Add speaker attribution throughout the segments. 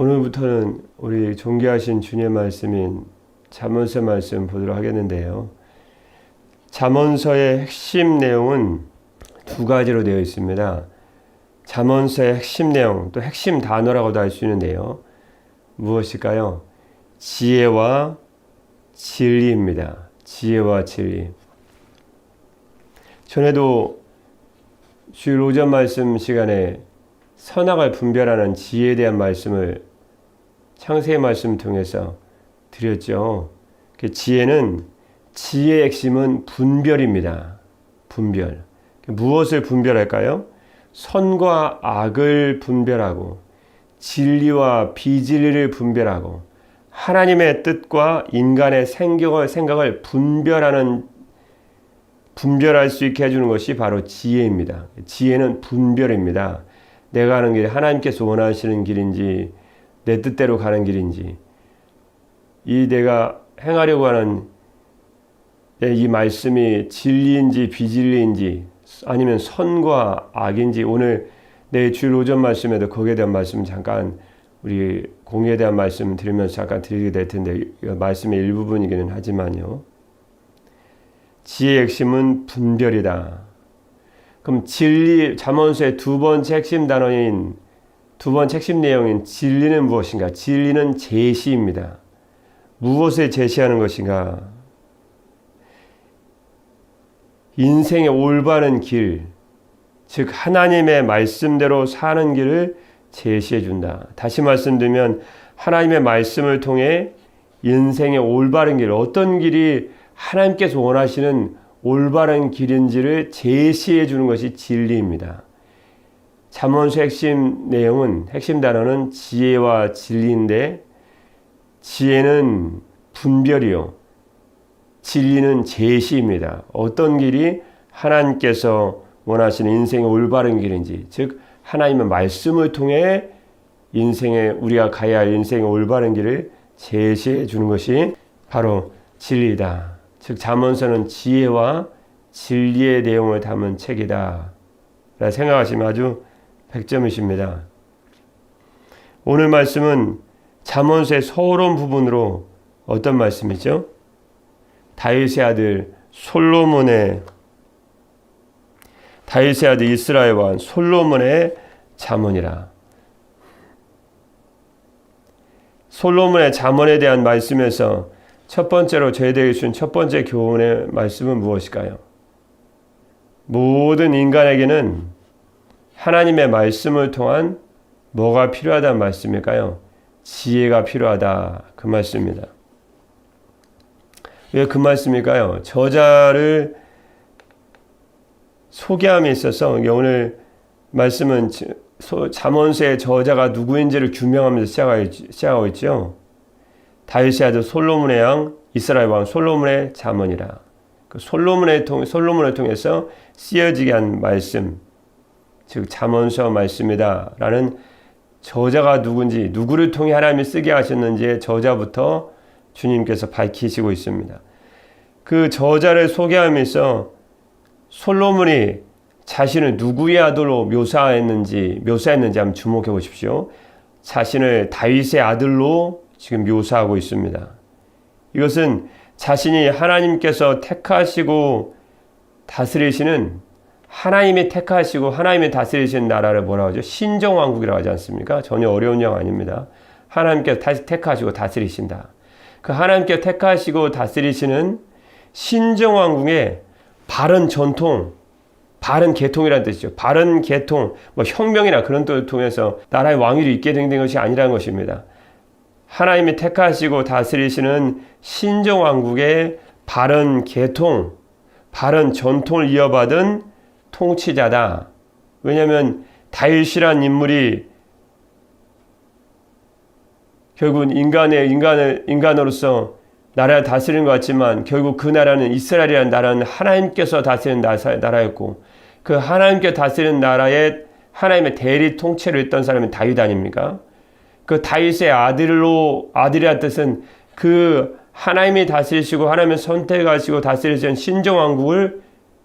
Speaker 1: 오늘부터는 우리 존귀하신 주님의 말씀인 잠언서 말씀 보도록 하겠는데요. 잠언서의 핵심 내용은 두 가지로 되어 있습니다. 잠언서의 핵심 내용, 또 핵심 단어라고도 할 수 있는데요. 무엇일까요? 지혜와 진리입니다. 지혜와 진리. 전에도 주일 오전 말씀 시간에 선악을 분별하는 지혜에 대한 말씀을 창세의 말씀 통해서 드렸죠. 지혜의 핵심은 분별입니다. 분별. 무엇을 분별할까요? 선과 악을 분별하고 진리와 비진리를 분별하고 하나님의 뜻과 인간의 생각을 분별할 수 있게 해주는 것이 바로 지혜입니다. 지혜는 분별입니다. 내가 가는 길이 하나님께서 원하시는 길인지 내 뜻대로 가는 길인지 이 내가 행하려고 하는 이 말씀이 진리인지 비진리인지 아니면 선과 악인지 오늘 내 주일 오전 말씀에도 거기에 대한 말씀 잠깐 우리 공의에 대한 말씀 드리면서 잠깐 드리게 될 텐데 말씀의 일부분이기는 하지만요. 지혜의 핵심은 분별이다. 그럼 진리, 잠언서의 두 번째 핵심 내용인 진리는 무엇인가? 진리는 제시입니다. 무엇을 제시하는 것인가? 인생의 올바른 길, 즉 하나님의 말씀대로 사는 길을 제시해 준다. 다시 말씀드리면 하나님의 말씀을 통해 인생의 올바른 길, 어떤 길이 하나님께서 원하시는 올바른 길인지를 제시해 주는 것이 진리입니다. 잠언서 핵심 단어는 지혜와 진리인데 지혜는 분별이요. 진리는 제시입니다. 어떤 길이 하나님께서 원하시는 인생의 올바른 길인지, 즉 하나님의 말씀을 통해 우리가 가야 할 인생의 올바른 길을 제시해 주는 것이 바로 진리이다. 즉 잠언서는 지혜와 진리의 내용을 담은 책이다 라고 생각하시면 아주 100점이십니다. 오늘 말씀은 잠언서의 서론 부분으로 어떤 말씀이죠? 다윗의 아들 이스라엘 왕 솔로몬의 잠언이라. 솔로몬의 잠언에 대한 말씀에서 첫 번째로 저희들에게 준 첫 번째 교훈의 말씀은 무엇일까요? 모든 인간에게는 하나님의 말씀을 통한 뭐가 필요하다는 말씀일까요? 지혜가 필요하다. 그 말씀입니다. 왜 그 말씀일까요? 저자를 소개함에 있어서 오늘 말씀은 잠언서의 저자가 누구인지를 규명하면서 시작하고 있죠. 다윗의 아들 솔로몬의 양 이스라엘 왕 솔로몬의 잠언이라. 그 솔로몬을 통해서 쓰여지게 한 말씀, 즉 잠언서 말씀이다 라는 저자가 누군지, 누구를 통해 하나님이 쓰게 하셨는지의 저자부터 주님께서 밝히시고 있습니다. 그 저자를 소개하면서 솔로몬이 자신을 누구의 아들로 묘사했는지 한번 주목해 보십시오. 자신을 다윗의 아들로 지금 묘사하고 있습니다. 이것은 자신이 하나님께서 택하시고 다스리시는 하나님이 다스리시는 나라를 뭐라고 하죠? 신정왕국이라고 하지 않습니까? 전혀 어려운 영 아닙니다. 하나님께서 택하시고 다스리신다. 그 하나님께서 택하시고 다스리시는 신정왕국의 바른 전통, 바른 계통이라는 뜻이죠. 바른 계통, 혁명이나 그런 뜻을 통해서 나라의 왕위를 잇게 된 것이 아니라는 것입니다. 하나님이 택하시고 다스리시는 신정왕국의 바른 계통, 바른 전통을 이어받은 통치자다. 왜냐하면 다윗이란 인물이 결국은 인간으로서 나라를 다스리는 것 같지만 결국 그 나라는 이스라엘이라는 나라는 하나님께서 다스리는 나라였고 그 하나님께 다스리는 나라에 하나님의 대리 통치를 했던 사람이 다윗 아닙니까? 그 다윗의 아들이라는 뜻은 그 하나님이 다스리시고 하나님이 선택하시고 다스리시는 신정왕국을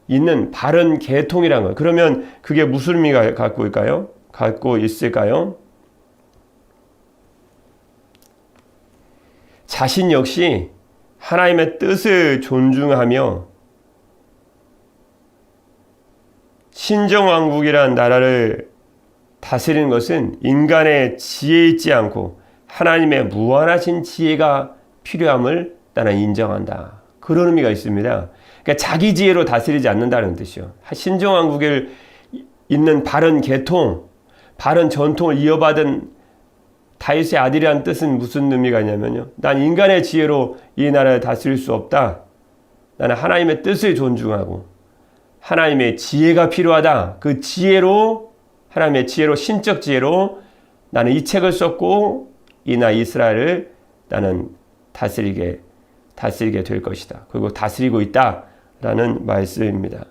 Speaker 1: 있는 바른 계통이란 거예요. 그러면 그게 무슨 의미가 갖고 있을까요? 자신 역시 하나님의 뜻을 존중하며 신정왕국이란 나라를 다스리는 것은 인간의 지혜에 있지 않고 하나님의 무한하신 지혜가 필요함을 나는 인정한다. 그런 의미가 있습니다. 그러니까 자기 지혜로 다스리지 않는다는 뜻이요. 신정왕국에 있는 바른 계통, 바른 전통을 이어받은 다윗의 아들이라는 뜻은 무슨 의미가 있냐면요. 난 인간의 지혜로 이 나라를 다스릴 수 없다. 나는 하나님의 뜻을 존중하고 하나님의 지혜가 필요하다. 그 지혜로, 하나님의 지혜로, 신적 지혜로 나는 이 책을 썼고 이 나라 이스라엘을 나는 다스리게 될 것이다. 그리고 다스리고 있다라는 말씀입니다.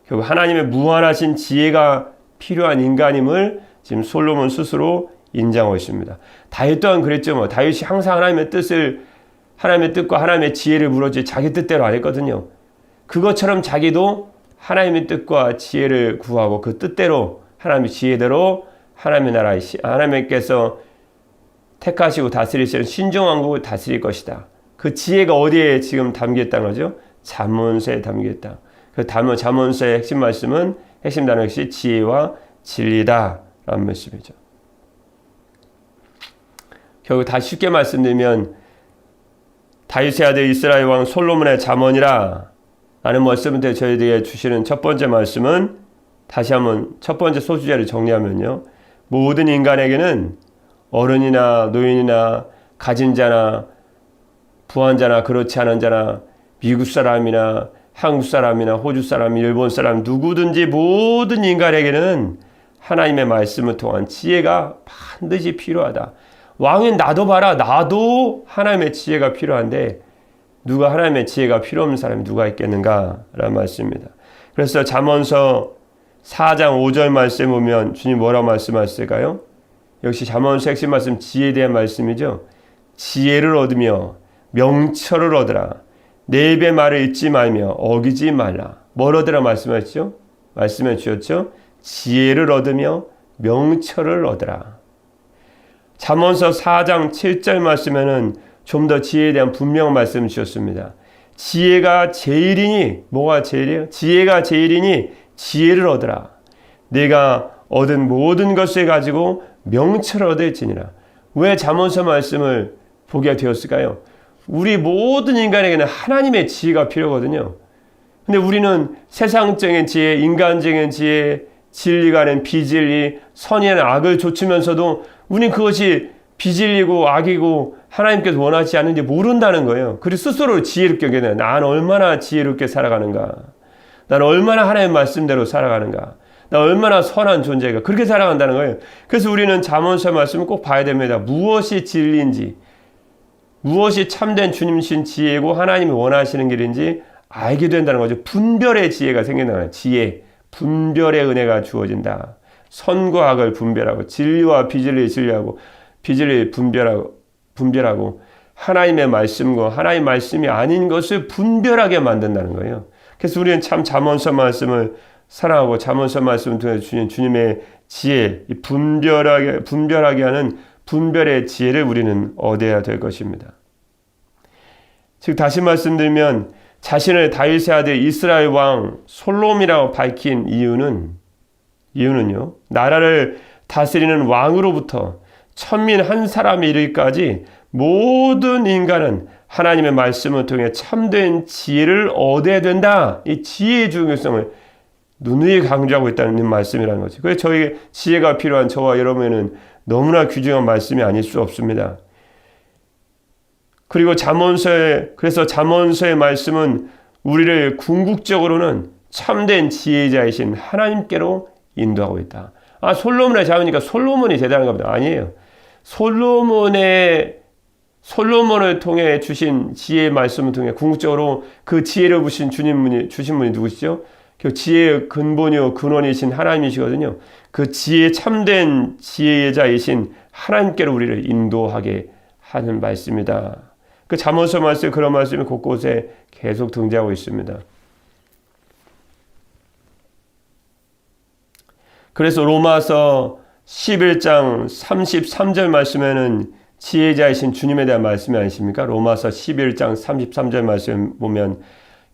Speaker 1: 결국 하나님의 무한하신 지혜가 필요한 인간임을 지금 솔로몬 스스로 인정하고 있습니다. 다윗 또한 그랬죠. 뭐 다윗이 항상 하나님의 뜻과 하나님의 지혜를 물어지 자기 뜻대로 안 했거든요. 그것처럼 자기도 하나님의 뜻과 지혜를 구하고 그 뜻대로 하나님의 지혜대로 하나님의 나라, 하나님께서 택하시고 다스리시는 신정왕국을 다스릴 것이다. 그 지혜가 어디에 지금 담겼다는 거죠? 잠언서에 담겼다. 그 잠언서의 핵심 말씀은, 핵심 단어 역시 지혜와 진리다 라는 말씀이죠. 결국 다시 쉽게 말씀드리면 다윗의 아들 이스라엘 왕 솔로몬의 잠언이라 라는 말씀을 저희들에게 주시는 첫 번째 말씀은, 다시 한번 첫 번째 소주제를 정리하면요, 모든 인간에게는 어른이나 노인이나 가진 자나 부한 자나 그렇지 않은 자나 미국 사람이나 한국 사람이나 호주 사람, 일본 사람, 누구든지 모든 인간에게는 하나님의 말씀을 통한 지혜가 반드시 필요하다. 왕인 나도 봐라. 나도 하나님의 지혜가 필요한데 누가 하나님의 지혜가 필요 없는 사람이 누가 있겠는가? 라는 말씀입니다. 그래서 잠언서 4장 5절 말씀 보면 주님 뭐라고 말씀하실까요? 역시 잠언서 핵심 말씀 지혜에 대한 말씀이죠. 지혜를 얻으며 명철을 얻으라. 내 입의 말을 잊지 말며 어기지 말라. 뭘 얻으라 말씀하셨죠? 말씀해 주셨죠? 지혜를 얻으며 명철을 얻으라. 잠언서 4장 7절 말씀에는 좀 더 지혜에 대한 분명한 말씀을 주셨습니다. 지혜가 제일이니, 뭐가 제일이에요? 지혜가 제일이니 지혜를 얻으라. 내가 얻은 모든 것을 가지고 명철을 얻을지니라. 왜 잠언서 말씀을 보게 되었을까요? 우리 모든 인간에게는 하나님의 지혜가 필요하거든요. 근데 우리는 세상적인 지혜, 인간적인 지혜, 진리가 아닌 비진리, 선이 아닌 악을 좇으면서도 우리는 그것이 비진리고 악이고 하나님께서 원하지 않는지 모른다는 거예요. 그래서 스스로 지혜롭게 여겨요. 난 얼마나 지혜롭게 살아가는가. 난 얼마나 하나님의 말씀대로 살아가는가. 난 얼마나 선한 존재가 그렇게 살아간다는 거예요. 그래서 우리는 잠언서 말씀을 꼭 봐야 됩니다. 무엇이 진리인지, 무엇이 참된 주님신 지혜고 하나님이 원하시는 길인지 알게 된다는 거죠. 분별의 지혜가 생긴다는 거예요. 지혜, 분별의 은혜가 주어진다. 선과 악을 분별하고 진리와 비진리를 진리하고 비진리를 분별하고 하나님의 말씀과 하나님의 말씀이 아닌 것을 분별하게 만든다는 거예요. 그래서 우리는 참 잠언서 말씀을 사랑하고 잠언서 말씀을 통해 주님의 지혜, 분별하게 하는 분별의 지혜를 우리는 얻어야 될 것입니다. 즉 다시 말씀드리면 자신을 다윗의 아들 이스라엘 왕 솔로몬이라고 밝힌 이유는요, 나라를 다스리는 왕으로부터 천민 한 사람에 이르기까지 모든 인간은 하나님의 말씀을 통해 참된 지혜를 얻어야 된다. 이 지혜의 중요성을 누누이 강조하고 있다는 말씀이라는 거죠. 그래서 저에게 지혜가 필요한 저와 여러분에는 너무나 귀중한 말씀이 아닐 수 없습니다. 그리고 그래서 잠언서의 말씀은 우리를 궁극적으로는 참된 지혜자이신 하나님께로 인도하고 있다. 솔로몬의 자유니까 솔로몬이 대단한가 보다. 아니에요. 솔로몬을 통해 주신 지혜의 말씀을 통해 궁극적으로 그 지혜를 주신 분이 누구시죠? 그 지혜의 근본이요 근원이신 하나님이시거든요. 그 참된 지혜자이신 하나님께로 우리를 인도하게 하는 말씀이다. 그 잠언서 말씀, 그런 말씀이 곳곳에 계속 등장하고 있습니다. 그래서 로마서 11장 33절 말씀에는 지혜자이신 주님에 대한 말씀이 아니십니까? 로마서 11장 33절 말씀 보면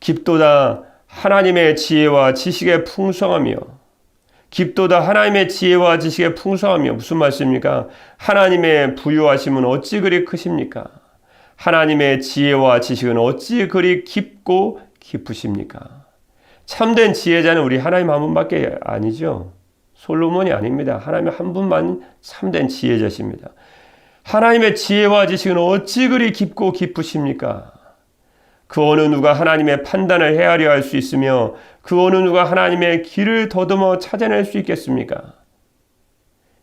Speaker 1: 깊도다 하나님의 지혜와 지식의 풍성하며 깊도다 하나님의 지혜와 지식의 풍성하며 무슨 말씀입니까? 하나님의 부유하심은 어찌 그리 크십니까? 하나님의 지혜와 지식은 어찌 그리 깊고 깊으십니까? 참된 지혜자는 우리 하나님 한 분밖에 아니죠. 솔로몬이 아닙니다. 하나님 한 분만 참된 지혜자십니다. 하나님의 지혜와 지식은 어찌 그리 깊고 깊으십니까? 그 어느 누가 하나님의 판단을 헤아려 할 수 있으며 그 어느 누가 하나님의 길을 더듬어 찾아낼 수 있겠습니까?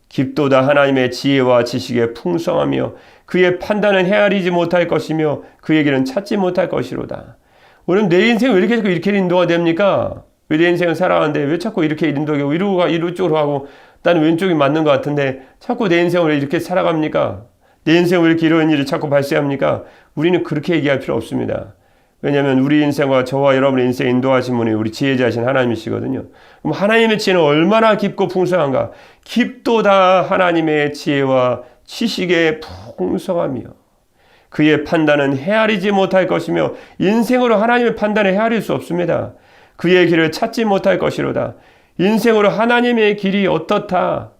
Speaker 1: 깊도다 하나님의 지혜와 지식에 풍성하며 그의 판단은 헤아리지 못할 것이며 그의 길은 찾지 못할 것이로다. 오늘 내 인생은 왜 이렇게 자꾸 이렇게 인도가 됩니까? 왜 내 인생을 살아가는데 왜 자꾸 이렇게 인도하고 이쪽으로 하고 나는 왼쪽이 맞는 것 같은데 자꾸 내 인생을 왜 이렇게 살아갑니까? 내 인생을 왜 이렇게 이런 일이 자꾸 발생합니까? 우리는 그렇게 얘기할 필요 없습니다. 왜냐하면 우리 인생과 저와 여러분의 인생 인도하신 분이 우리 지혜자신 하나님이시거든요. 그럼 하나님의 지혜는 얼마나 깊고 풍성한가? 깊도다 하나님의 지혜와 지식의 풍성하며 그의 판단은 헤아리지 못할 것이며 인생으로 하나님의 판단을 헤아릴 수 없습니다. 그의 길을 찾지 못할 것이로다. 인생으로 하나님의 길이 어떻다.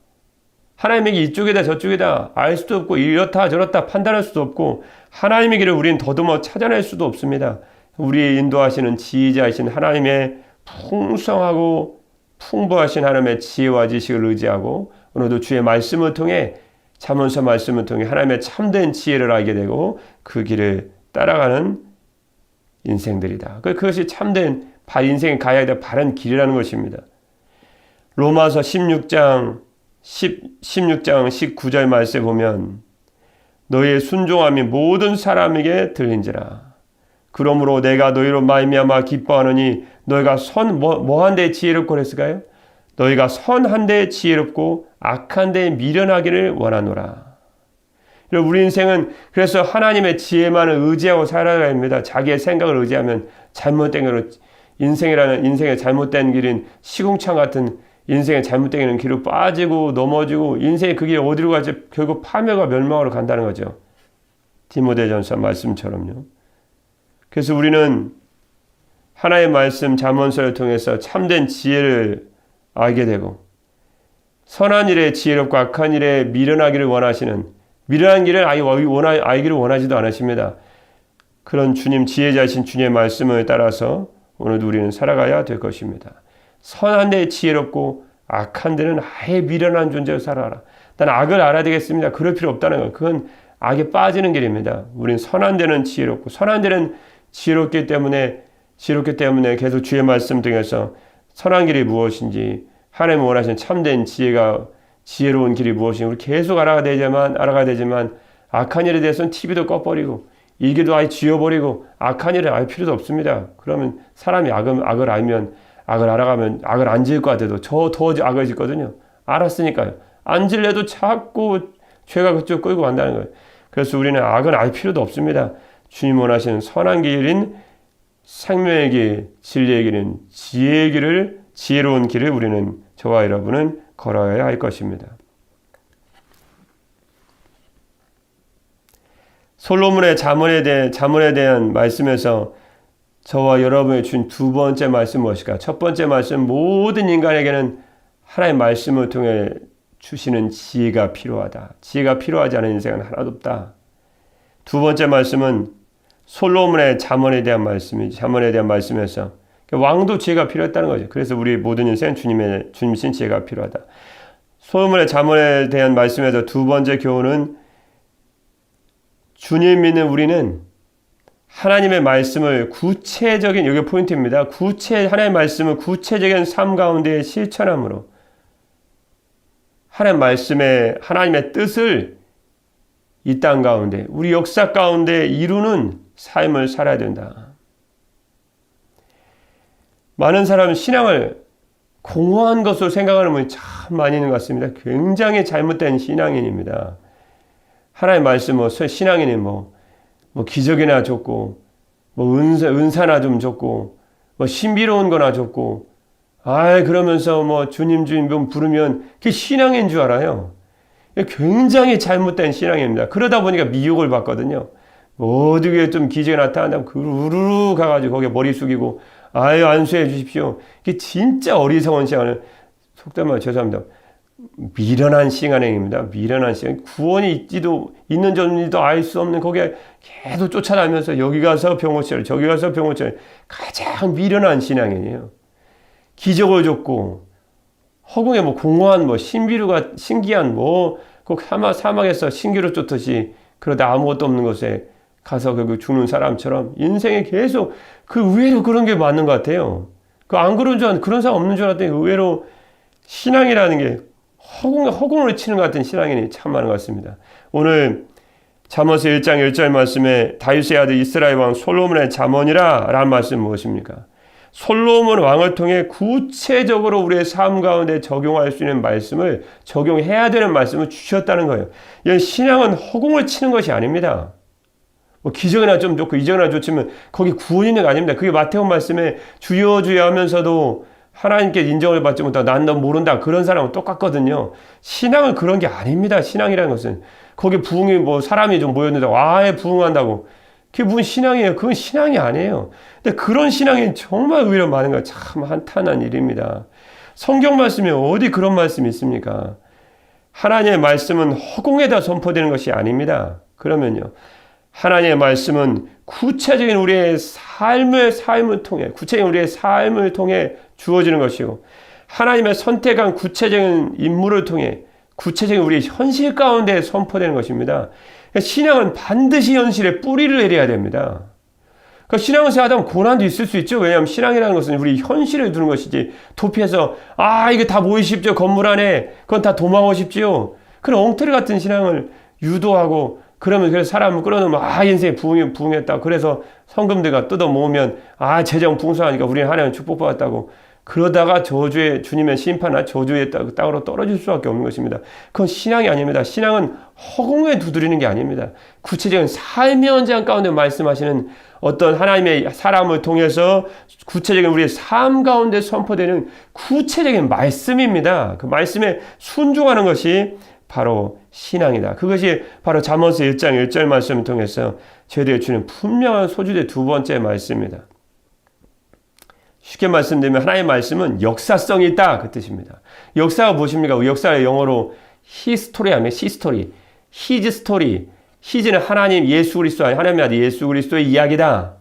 Speaker 1: 하나님의 길 이쪽이다 저쪽이다 알 수도 없고 이렇다 저렇다 판단할 수도 없고 하나님의 길을 우리는 더듬어 찾아낼 수도 없습니다. 우리의 인도하시는 지혜자이신 하나님의 풍성하고 풍부하신 하나님의 지혜와 지식을 의지하고 오늘도 주의 말씀을 통해 잠언서 말씀을 통해 하나님의 참된 지혜를 알게 되고 그 길을 따라가는 인생들이다. 그것이 참된 인생에 가야 될 바른 길이라는 것입니다. 로마서 16장 19절 말씀에 보면 너희의 순종함이 모든 사람에게 들린지라. 그러므로 내가 너희로 말미암아 기뻐하노니 너희가 뭐한 데 지혜롭고 그랬을까요? 너희가 선한 데 지혜롭고 악한 데 미련하기를 원하노라. 우리 인생은 그래서 하나님의 지혜만을 의지하고 살아가야 합니다. 자기의 생각을 의지하면 잘못된 길로 인생의 잘못된 길인 시궁창 같은 인생의 잘못된 길로 빠지고 넘어지고 인생의 그 길이 어디로 갈지 결국 파멸과 멸망으로 간다는 거죠. 디모데전서 말씀처럼요. 그래서 우리는 하나의 말씀 잠언서를 통해서 참된 지혜를 알게 되고 선한 일에 지혜롭고 악한 일에 미련하기를 원하시는 미련한 길을 알기를 원하지도 않으십니다. 그런 주님 지혜자이신 주님의 말씀을 따라서 오늘도 우리는 살아가야 될 것입니다. 선한 데에 지혜롭고 악한 데는 아예 미련한 존재로 살아라. 난 악을 알아야 되겠습니다. 그럴 필요 없다는 거. 그건 악에 빠지는 길입니다. 우린 선한 데는 지혜롭고 선한 데는 지혜롭기 때문에 계속 주의 말씀 통해서 선한 길이 무엇인지 하나님 원하시는 참된 지혜로운 길이 무엇인지 우리 계속 알아가야 되지만 악한 일에 대해서는 TV도 꺼버리고 일기도 아예 지워버리고 악한 일을 알 필요도 없습니다. 그러면 사람이 악을 알면 악을 알아가면 악을 안 지을 것 같아도 더 악을 짓거든요. 알았으니까요. 안 질래도 자꾸 죄가 그쪽 끌고 간다는 거예요. 그래서 우리는 악을 알 필요도 없습니다. 주님 원하시는 선한 길인 생명의 길, 진리의 길은 지혜의 길을 지혜로운 길을 우리는 저와 여러분은 걸어야 할 것입니다. 솔로몬의 잠언에 대한 말씀에서 저와 여러분이 준 두 번째 말씀 무엇일까? 첫 번째 말씀 모든 인간에게는 하나님의 말씀을 통해 주시는 지혜가 필요하다. 지혜가 필요하지 않은 인생은 하나도 없다. 두 번째 말씀은 솔로몬의 잠언에 대한 말씀에서 왕도 지혜가 필요했다는 거죠. 그래서 우리 모든 인생은 주님이신 지혜가 필요하다. 솔로몬의 잠언에 대한 말씀에서 두 번째 교훈은 주님 믿는 우리는 하나님의 말씀을 구체적인, 여기 포인트입니다. 하나님의 말씀을 구체적인 삶 가운데 실천함으로 하나님의 뜻을 이 땅 가운데, 우리 역사 가운데 이루는 삶을 살아야 된다. 많은 사람은 신앙을 공허한 것으로 생각하는 분이 참 많이 있는 것 같습니다. 굉장히 잘못된 신앙인입니다. 하나님의 말씀, 신앙인이 기적이나 줬고, 은사나 좀 줬고, 신비로운 거나 줬고, 그러면서 주님 좀 부르면 그게 신앙인 줄 알아요. 굉장히 잘못된 신앙입니다. 그러다 보니까 미혹을 받거든요. 어디에 좀 기적이 나타난다면 우르르 가가지고 거기에 머리 숙이고 아유 안수해 주십시오. 이게 진짜 어리석은 신앙을 속된 말 죄송합니다. 미련한 신앙행입니다. 미련한 신앙. 구원이 있는지 없는지도 알 수 없는 거기에 계속 쫓아다니면서 여기 가서 병 고쳐라 저기 가서 병 고쳐라 가장 미련한 신앙이에요. 기적을 줬고 허공에 공허한 신기한 꼭 사막에서 신기루 쫓듯이 그러다 아무것도 없는 곳에 가서 결국 죽는 사람처럼 인생에 계속 의외로 그런 게 맞는 것 같아요. 안 그런 줄 그런 사람 없는 줄 알았더니 의외로 신앙이라는 게 허공을 치는 것 같은 신앙이 참 많은 것 같습니다. 오늘 잠언서 1장 1절 말씀에 다윗의 아들 이스라엘 왕 솔로몬의 잠언이라 라는 말씀은 무엇입니까? 솔로몬 왕을 통해 구체적으로 우리의 삶 가운데 적용할 수 있는 말씀을 적용해야 되는 말씀을 주셨다는 거예요. 신앙은 허공을 치는 것이 아닙니다. 기적이나 좀 좋고 이적이나 좋지만 거기 구원이 있는 게 아닙니다. 그게 마태복음 말씀에 주여 주여 하면서도 하나님께 인정을 받지 못하고 난 너 모른다 그런 사람은 똑같거든요. 신앙은 그런 게 아닙니다. 신앙이라는 것은 거기 부흥이 사람이 좀 모였는데 와에 부흥한다고 그게 무슨 신앙이에요? 그건 신앙이 아니에요. 근데 그런 신앙이 정말 의외로 많은 거 참 한탄한 일입니다. 성경 말씀에 어디 그런 말씀이 있습니까? 하나님의 말씀은 허공에다 선포되는 것이 아닙니다. 그러면요. 하나님의 말씀은 구체적인 우리의 삶을 통해 주어지는 것이고 하나님의 선택한 구체적인 인물을 통해 구체적인 우리의 현실 가운데 선포되는 것입니다. 신앙은 반드시 현실에 뿌리를 내려야 됩니다. 그러니까 신앙을 생각하면 고난도 있을 수 있죠. 왜냐하면 신앙이라는 것은 우리 현실을 두는 것이지 도피해서 이거 다 모이십시오. 건물 안에 그건 다 도망오십시오. 그런 엉터리 같은 신앙을 유도하고 그래서 사람을 끌어놓으면 인생에 부흥했다. 그래서 성금들과 뜯어 모으면 재정 풍성하니까 우리는 하나님 축복받았다고. 그러다가 주님의 심판과 저주의 땅으로 떨어질 수밖에 없는 것입니다. 그건 신앙이 아닙니다. 신앙은 허공에 두드리는 게 아닙니다. 구체적인 삶의 현장 가운데 말씀하시는 어떤 하나님의 사람을 통해서 구체적인 우리의 삶 가운데 선포되는 구체적인 말씀입니다. 그 말씀에 순종하는 것이 바로 신앙이다. 그것이 바로 잠언서 1장 1절 말씀을 통해서 저희들에게 주는 분명한 소주의 두 번째 말씀입니다. 쉽게 말씀드리면 하나님의 말씀은 역사성이 있다 그 뜻입니다. 역사가 무엇입니까? 역사의 영어로 히스토리하면 히스토리, 히즈 스토리. 히즈는 하나님 예수 그리스도 하나님의 아들 예수 그리스도의 이야기다.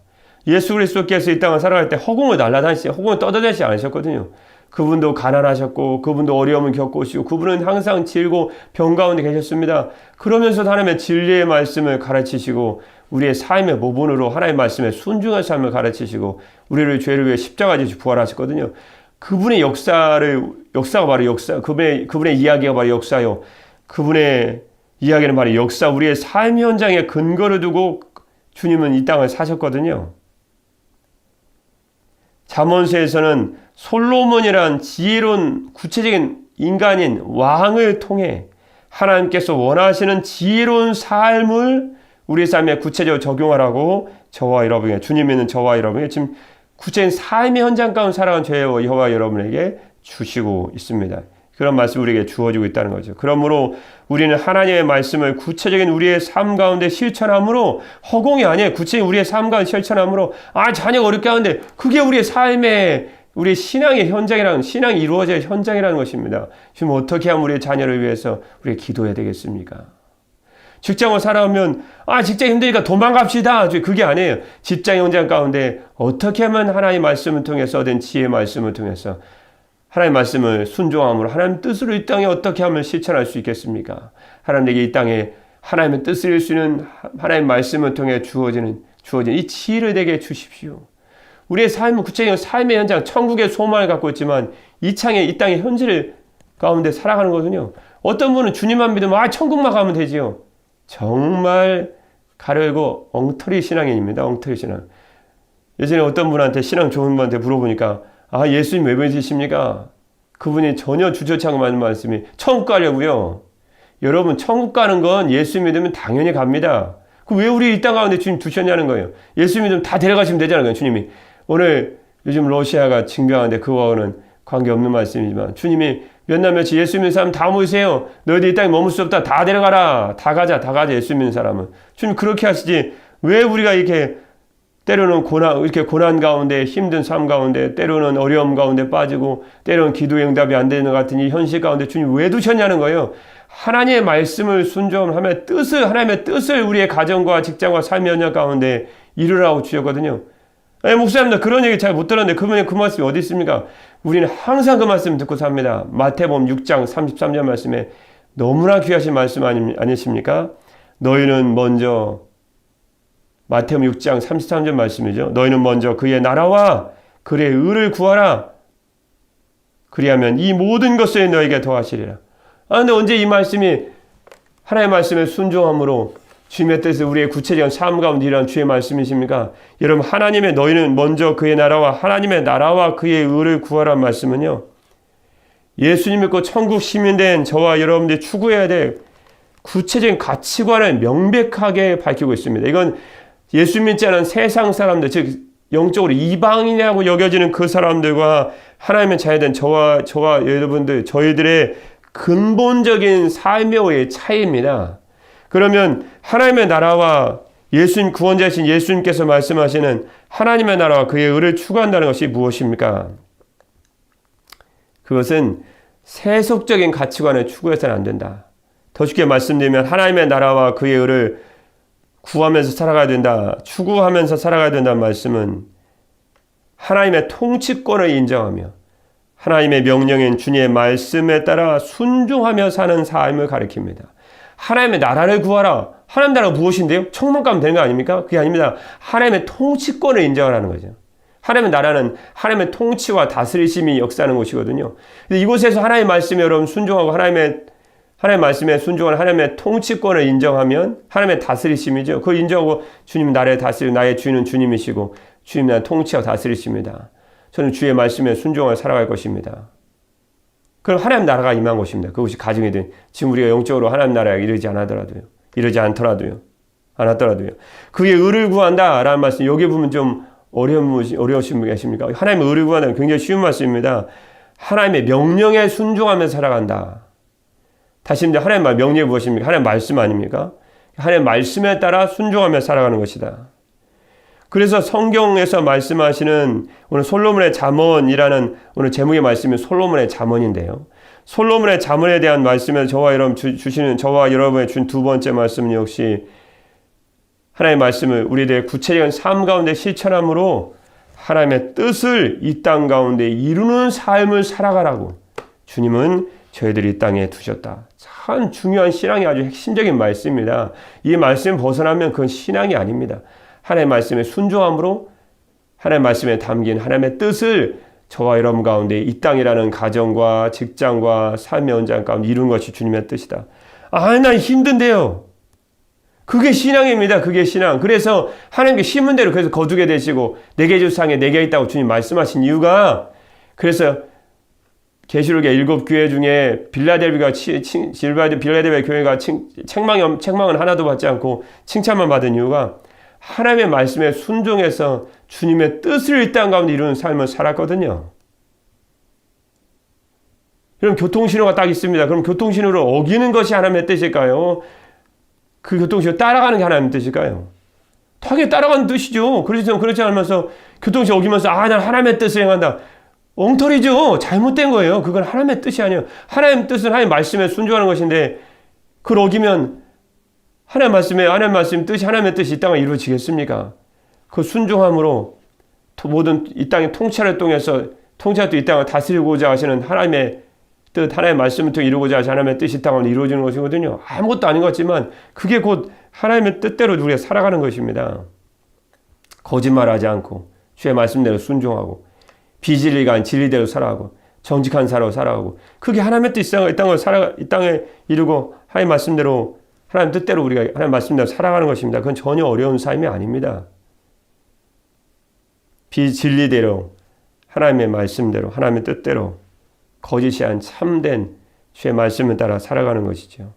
Speaker 1: 예수 그리스도께서 이 땅을 살아갈 때 허공을 허공을 떠다니지 않으셨거든요. 그분도 가난하셨고 그분도 어려움을 겪으시고 그분은 항상 질고 병 가운데 계셨습니다. 그러면서도 하나님의 진리의 말씀을 가르치시고 우리의 삶의 모본으로 하나님의 말씀에 순종한 삶을 가르치시고 우리를 죄를 위해 십자가 지시 부활하셨거든요. 그분의 역사가 바로 역사, 그분의 이야기가 바로 역사요. 그분의 이야기는 바로 역사, 우리의 삶 현장에 근거를 두고 주님은 이 땅을 사셨거든요. 잠언서에서는 솔로몬이란 지혜로운 구체적인 인간인 왕을 통해 하나님께서 원하시는 지혜로운 삶을 우리 삶에 구체적으로 적용하라고 저와 여러분에게 주님 믿는 저와 여러분에게 지금 구체적인 삶의 현장 가운데 살아가는 저와 여러분에게 주시고 있습니다. 그런 말씀이 우리에게 주어지고 있다는 거죠. 그러므로 우리는 하나님의 말씀을 구체적인 우리의 삶 가운데 실천함으로 허공이 아니에요. 구체적인 우리의 삶 가운데 실천함으로 자녀가 어렵게 하는데 그게 우리의 삶의 우리 신앙의 현장이라는 신앙이 이루어질 현장이라는 것입니다. 지금 어떻게 하면 우리의 자녀를 위해서 우리가 기도해야 되겠습니까? 직장을 살아오면 직장 힘드니까 도망갑시다. 그게 아니에요. 직장 현장 가운데 어떻게 하면 하나님의 말씀을 통해서 얻은 지혜의 말씀을 통해서 하나님의 말씀을 순종함으로 하나님 뜻으로 이 땅에 어떻게 하면 실천할 수 있겠습니까? 하나님에게 이 땅에 하나님의 뜻을 이룰 수 있는 하나님의 말씀을 통해 주어지는 이 지혜를 내게 주십시오. 우리의 삶은 구체적인 삶의 현장, 천국의 소망을 갖고 있지만 이 땅의 현실 가운데 살아가는 거거든요. 어떤 분은 주님만 믿으면 천국만 가면 되지요. 정말 가려고 엉터리 신앙인입니다. 엉터리 신앙. 예전에 어떤 분한테 신앙 좋은 분한테 물어보니까 예수님 왜 믿으십니까? 그분이 전혀 주저치 않고 하는 말씀이 천국 가려고요. 여러분 천국 가는 건 예수 믿으면 당연히 갑니다. 왜 우리 이 땅 가운데 주님 두셨냐는 거예요. 예수 믿으면 다 데려가시면 되잖아요. 주님이. 오늘 요즘 러시아가 징병하는데 그거는 관계없는 말씀이지만 주님이 몇 날 며칠 예수 믿는 사람 다 모이세요. 너희들 이 땅에 머물 수 없다. 다 데려가라. 다 가자. 예수 믿는 사람은. 주님 그렇게 하시지. 왜 우리가 이렇게 때로는 이렇게 고난 가운데, 힘든 삶 가운데, 때로는 어려움 가운데 빠지고, 때로는 기도 응답이 안 되는 것 같은 이 현실 가운데 주님 왜 두셨냐는 거예요. 하나님의 말씀을 순종하며 하나님의 뜻을 우리의 가정과 직장과 삶의 현장 가운데 이루라고 주셨거든요. 목사님, 그런 얘기 잘 못 들었는데 그 말씀이 어디 있습니까? 우리는 항상 그 말씀 듣고 삽니다. 마태복음 6장 33절 말씀에 너무나 귀하신 말씀 아니십니까? 너희는 먼저, 마태복음 6장 33절 말씀이죠. 너희는 먼저 그의 나라와 그의 의를 구하라. 그리하면 이 모든 것을 너희에게 더하시리라. 근데 언제 이 말씀이 하나님의 말씀에 순종함으로 주님의 뜻을 우리의 구체적인 삶 가운데 일어난 주의 말씀이십니까? 여러분, 너희는 먼저 그의 나라와 하나님의 나라와 그의 의를 구하라는 말씀은요, 예수님 믿고 천국 시민된 저와 여러분들이 추구해야 될 구체적인 가치관을 명백하게 밝히고 있습니다. 이건 예수 믿지 않은 세상 사람들, 즉 영적으로 이방인이라고 여겨지는 그 사람들과 하나님의 자녀된 저와 여러분들, 저희들의 근본적인 삶의 차이입니다. 그러면 하나님의 나라와 구원자이신 예수님께서 말씀하시는 하나님의 나라와 그의 의를 추구한다는 것이 무엇입니까? 그것은 세속적인 가치관을 추구해서는 안 된다. 더 쉽게 말씀드리면 하나님의 나라와 그의 의를 구하면서 살아가야 된다, 추구하면서 살아가야 된다는 말씀은 하나님의 통치권을 인정하며 하나님의 명령인 주님의 말씀에 따라 순종하며 사는 삶을 가리킵니다. 하나님의 나라를 구하라. 하나님의 나라가 무엇인데요? 천국 가면 되는 거 아닙니까? 그게 아닙니다. 하나님의 통치권을 인정하라는 거죠. 하나님의 나라는 하나님의 통치와 다스리심이 역사하는 곳이거든요. 이곳에서 하나님의 말씀에 여러분 순종하고 하나님의 말씀에 순종하는 하나님의 통치권을 인정하면 하나님의 다스리심이죠. 그걸 인정하고 주님 나라를 다스리고 나의 주인은 주님이시고 주님 나를 통치하고 다스리십니다. 저는 주의 말씀에 순종하여 살아갈 것입니다. 그럼 하나님 나라가 임한 것입니다. 그것이 가정이든 지금 우리가 영적으로 하나님 나라에 이르지 않았더라도요. 그의 의를 구한다라는 말씀, 여기 보면 좀 어려우신 분 계십니까? 하나님의 의를 구한다는 굉장히 쉬운 말씀입니다. 하나님의 명령에 순종하면서 살아간다. 다시 말해 하나님의 명령이 무엇입니까? 하나님의 말씀 아닙니까? 하나님의 말씀에 따라 순종하며 살아가는 것이다. 그래서 성경에서 말씀하시는 오늘 솔로몬의 잠언이라는 오늘 제목의 말씀이 솔로몬의 잠언인데요. 솔로몬의 잠언에 대한 말씀에서 저와 여러분의 준 두 번째 말씀은 역시 하나님의 말씀을 우리들의 구체적인 삶 가운데 실천함으로 하나님의 뜻을 이 땅 가운데 이루는 삶을 살아가라고 주님은 저희들이 이 땅에 두셨다. 참 중요한 신앙의 아주 핵심적인 말씀입니다. 이 말씀 벗어나면 그건 신앙이 아닙니다. 하나님의 말씀에 순종함으로 하나님의 말씀에 담긴 하나님의 뜻을 저와 여러분 가운데 이 땅이라는 가정과 직장과 삶의 현장 가운데 이루는 것이 주님의 뜻이다. 난 힘든데요. 그게 신앙입니다. 그게 신앙. 그래서 하나님께 심은 대로 그래서 거두게 되시고 내게 주상에 내게 있다고 주님 말씀하신 이유가, 그래서 계시록의 7교회 중에 빌라델비아 교회가 책망은 하나도 받지 않고 칭찬만 받은 이유가 하나님의 말씀에 순종해서 주님의 뜻을 이 땅 가운데 이루는 삶을 살았거든요. 그럼 교통신호가 딱 있습니다. 그럼 교통신호를 어기는 것이 하나님의 뜻일까요? 그 교통신호 따라가는 게 하나님의 뜻일까요? 당연히 따라가는 뜻이죠. 그렇지 않으면서 교통신호 어기면서 난 하나님의 뜻을 행한다. 엉터리죠. 잘못된 거예요. 그건 하나님의 뜻이 아니에요. 하나님의 뜻은 하나님의 말씀에 순종하는 것인데 그걸 어기면 하나님의 말씀 뜻이 하나님의 뜻이 이 땅에 이루어지겠습니까? 그 순종함으로 모든 이 땅의 통찰을 통해서 이 땅을 다스리고자 하시는 하나님의 뜻, 하나님의 말씀을 통해 이루고자 하시는 하나님의 뜻이 이 땅에 이루어지는 것이거든요. 아무것도 아닌 것 같지만 그게 곧 하나님의 뜻대로 우리가 살아가는 것입니다. 거짓말하지 않고 주의 말씀대로 순종하고 비진리가 아닌 진리대로 살아가고 정직한 사람으로 살아가고 그게 하나님의 뜻 이 땅에 이루고 하나님 말씀대로 하나님 뜻대로 우리가 하나님 말씀대로 살아가는 것입니다. 그건 전혀 어려운 삶이 아닙니다. 비진리대로 하나님의 말씀대로 하나님의 뜻대로 거짓이 아닌 참된 주의 말씀을 따라 살아가는 것이죠.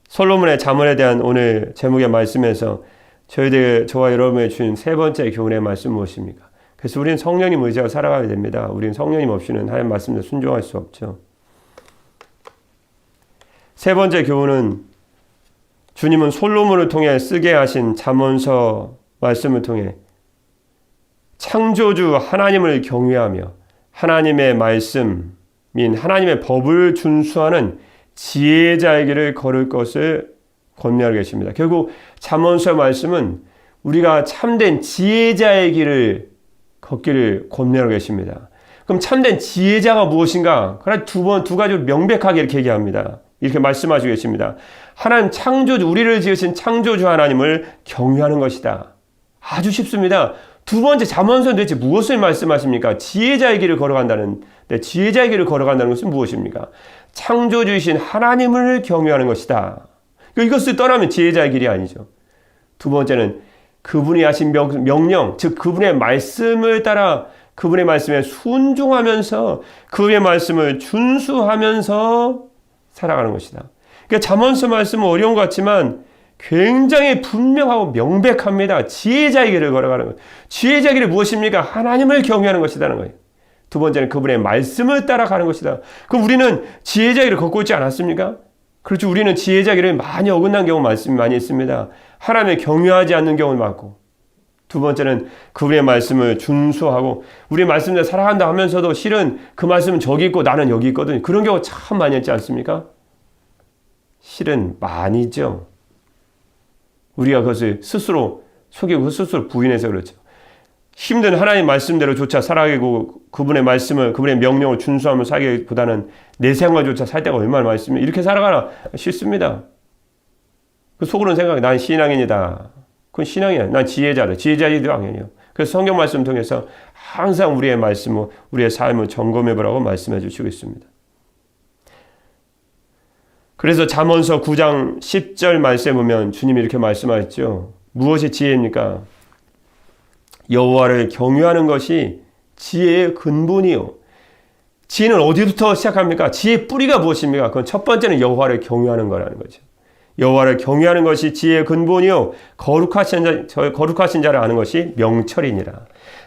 Speaker 1: 솔로몬의 잠언에 대한 오늘 제목의 말씀에서 저와 여러분에게 준 세 번째 교훈의 말씀 무엇입니까? 그래서 우리는 성령님 의지하고 살아가야 됩니다. 우리는 성령님 없이는 하나님 말씀에 순종할 수 없죠. 세 번째 교훈은 주님은 솔로몬을 통해 쓰게 하신 잠언서 말씀을 통해 창조주 하나님을 경외하며 하나님의 말씀인 하나님의 법을 준수하는 지혜자의 길을 걸을 것을 권면하고 계십니다. 결국 잠언서 말씀은 우리가 참된 지혜자의 길을 걷기를 권면하고 계십니다. 그럼 참된 지혜자가 무엇인가? 그래 두 가지로 명백하게 이렇게 얘기합니다. 이렇게 말씀하시고 계십니다. 하나님 창조주, 우리를 지으신 창조주 하나님을 경외하는 것이다. 아주 쉽습니다. 두 번째 잠언서는 도대체 무엇을 말씀하십니까? 지혜자의 길을 걸어간다는, 지혜자의 길을 걸어간다는 것은 무엇입니까? 창조주이신 하나님을 경외하는 것이다. 이것을 떠나면 지혜자의 길이 아니죠. 두 번째는 그분이 하신 명령, 즉 그분의 말씀을 따라 그분의 말씀에 순종하면서 그분의 말씀을 준수하면서 살아가는 것이다. 그러니까 잠언서 말씀은 어려운 것 같지만 굉장히 분명하고 명백합니다. 지혜자의 길을 걸어가는 것. 지혜자의 길이 무엇입니까? 하나님을 경외하는 것이라는 거예요. 두 번째는 그분의 말씀을 따라가는 것이다. 그럼 우리는 지혜자의 길을 걷고 있지 않았습니까? 그렇죠. 우리는 지혜자의 길을 많이 어긋난 경우 말씀이 많이 있습니다. 하나님을 경외하지 않는 경우를 많고, 두 번째는 그분의 말씀을 준수하고 우리의 말씀대로 살아간다 하면서도 실은 그 말씀은 저기 있고 나는 여기 있거든요. 그런 경우 참 많이 있지 않습니까? 실은 많이죠. 우리가 그것을 스스로 속이고 스스로 부인해서 그렇죠. 힘든 하나님의 말씀대로조차 살아가고 그분의 말씀을, 그분의 명령을 준수하며 살기보다는 내 생활조차 살 때가 얼마나 많이 있습니다. 이렇게 살아가나 싫습니다. 그 속으로는 생각해. 난 신앙인이다. 그건 신앙이 아니야. 난 지혜자다. 지혜자이도 아니에요. 그래서 성경 말씀 통해서 항상 우리의 말씀을, 우리의 삶을 점검해보라고 말씀해 주시고 있습니다. 그래서 잠언서 9장 10절 말씀에 보면 주님이 이렇게 말씀하셨죠. 무엇이 지혜입니까? 여호와를 경외하는 것이 지혜의 근본이요. 지혜는 어디부터 시작합니까? 지혜의 뿌리가 무엇입니까? 그건 첫 번째는 여호와를 경외하는 거라는 거죠. 여호와를 경외하는 것이 지혜의 근본이요. 거룩하신 자를 아는 것이 명철이니라.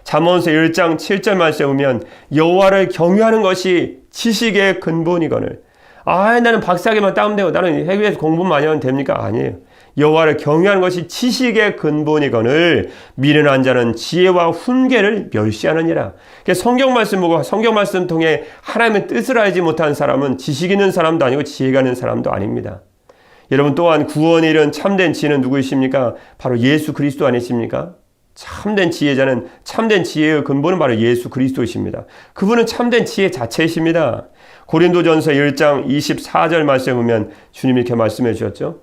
Speaker 1: 잠언서 1장 7절 말씀에 보면 여호와를 경외하는 것이 지식의 근본이거늘. 나는 박사학위만 따면 되고 나는 해외에서 공부 많이 하면 됩니까? 아니에요. 여호와를 경외하는 것이 지식의 근본이거늘 미련한 자는 지혜와 훈계를 멸시하느니라. 성경 말씀 보고 성경 말씀 통해 하나님의 뜻을 알지 못한 사람은 지식 있는 사람도 아니고 지혜가 있는 사람도 아닙니다. 여러분 또한 구원에 이른 참된 지혜는 누구이십니까? 바로 예수 그리스도 아니십니까? 참된 지혜자는, 참된 지혜의 근본은 바로 예수 그리스도이십니다. 그분은 참된 지혜 자체이십니다. 고린도전서 1장 24절 말씀에 보면 주님이 이렇게 말씀해 주셨죠.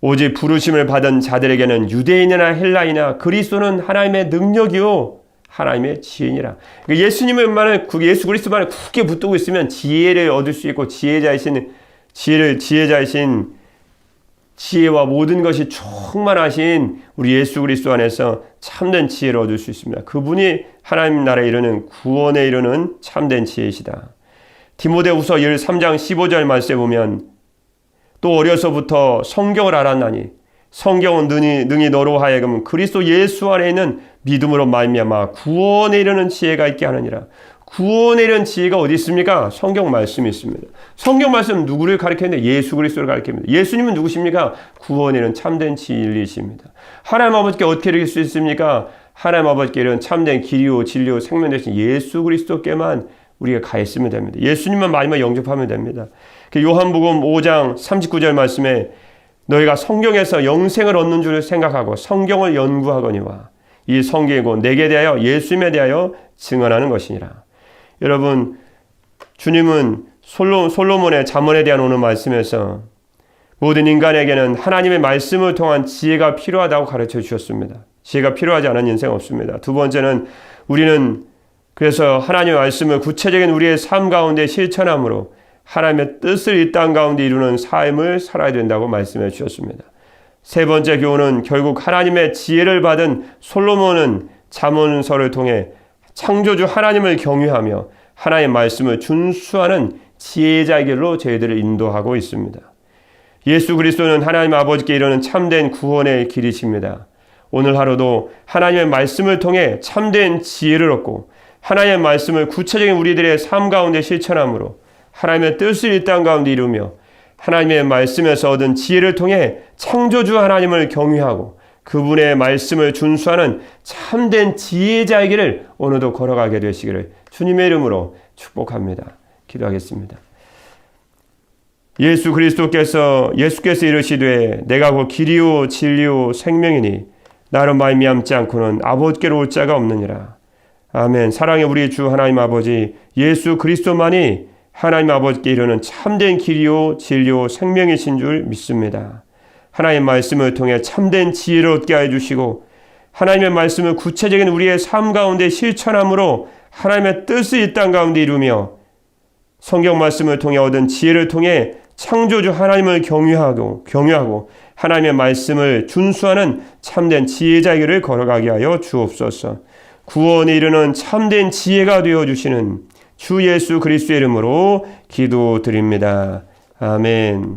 Speaker 1: 오직 부르심을 받은 자들에게는 유대인이나 헬라이나 그리스도는 하나님의 능력이요 하나님의 지혜니라. 예수님의 말을, 예수 그리스도 말을 굳게 붙들고 있으면 지혜를 얻을 수 있고 지혜자이신 지혜와 모든 것이 충만하신 우리 예수 그리스도 안에서 참된 지혜를 얻을 수 있습니다. 그분이 하나님 나라에 이르는 구원에 이르는 참된 지혜이시다. 디모데후서 13장 15절 말씀에 보면 또 어려서부터 성경을 알았나니 성경은 능히 너로 하여금 그리스도 예수 안에 있는 믿음으로 말미암아 구원에 이르는 지혜가 있게 하느니라. 구원에 이르는 지혜가 어디 있습니까? 성경 말씀이 있습니다. 성경 말씀은 누구를 가리키는데 예수 그리스도를 가리킵니다. 예수님은 누구십니까? 구원에 이르는 참된 진리이십니다. 하나님 아버지께 어떻게 이룰 수 있습니까? 하나님 아버지께 이르는 참된 길이요 진리요 생명 되신 예수 그리스도께만 우리가 가 있으면 됩니다. 예수님만 마지막에 영접하면 됩니다. 요한복음 5장 39절 말씀에 너희가 성경에서 영생을 얻는 줄 생각하고 성경을 연구하거니와 이 성경이고 내게 대하여 예수님에 대하여 증언하는 것이니라. 여러분 주님은 솔로몬의 잠언에 대한 오늘 말씀에서 모든 인간에게는 하나님의 말씀을 통한 지혜가 필요하다고 가르쳐 주셨습니다. 지혜가 필요하지 않은 인생 없습니다. 두 번째는 우리는 그래서 하나님의 말씀을 구체적인 우리의 삶 가운데 실천함으로 하나님의 뜻을 이 땅 가운데 이루는 삶을 살아야 된다고 말씀해 주셨습니다. 세 번째 교훈은 결국 하나님의 지혜를 받은 솔로몬은 잠언서를 통해 창조주 하나님을 경외하며 하나님의 말씀을 준수하는 지혜자의 길로 저희들을 인도하고 있습니다. 예수 그리스도는 하나님 아버지께 이르는 참된 구원의 길이십니다. 오늘 하루도 하나님의 말씀을 통해 참된 지혜를 얻고 하나님의 말씀을 구체적인 우리들의 삶 가운데 실천함으로 하나님의 뜻을 이 땅 가운데 이루며 하나님의 말씀에서 얻은 지혜를 통해 창조주 하나님을 경외하고 그분의 말씀을 준수하는 참된 지혜자이기를 오늘도 걸어가게 되시기를 주님의 이름으로 축복합니다. 기도하겠습니다. 예수께서 이르시되 내가 곧 길이요 진리요 생명이니 나로 말미암지 않고는 아버지께로 올 자가 없느니라. 아멘. 사랑의 우리 주 하나님 아버지 예수 그리스도만이 하나님 아버지께 이르는 참된 길이요 진리요 생명이신 줄 믿습니다. 하나님의 말씀을 통해 참된 지혜를 얻게 해주시고 하나님의 말씀을 구체적인 우리의 삶 가운데 실천함으로 하나님의 뜻을 이 땅 가운데 이루며 성경 말씀을 통해 얻은 지혜를 통해 창조주 하나님을 경외하고 하나님의 말씀을 준수하는 참된 지혜자이기를 걸어가게 하여 주옵소서. 구원에 이르는 참된 지혜가 되어주시는 주 예수 그리스도의 이름으로 기도드립니다. 아멘.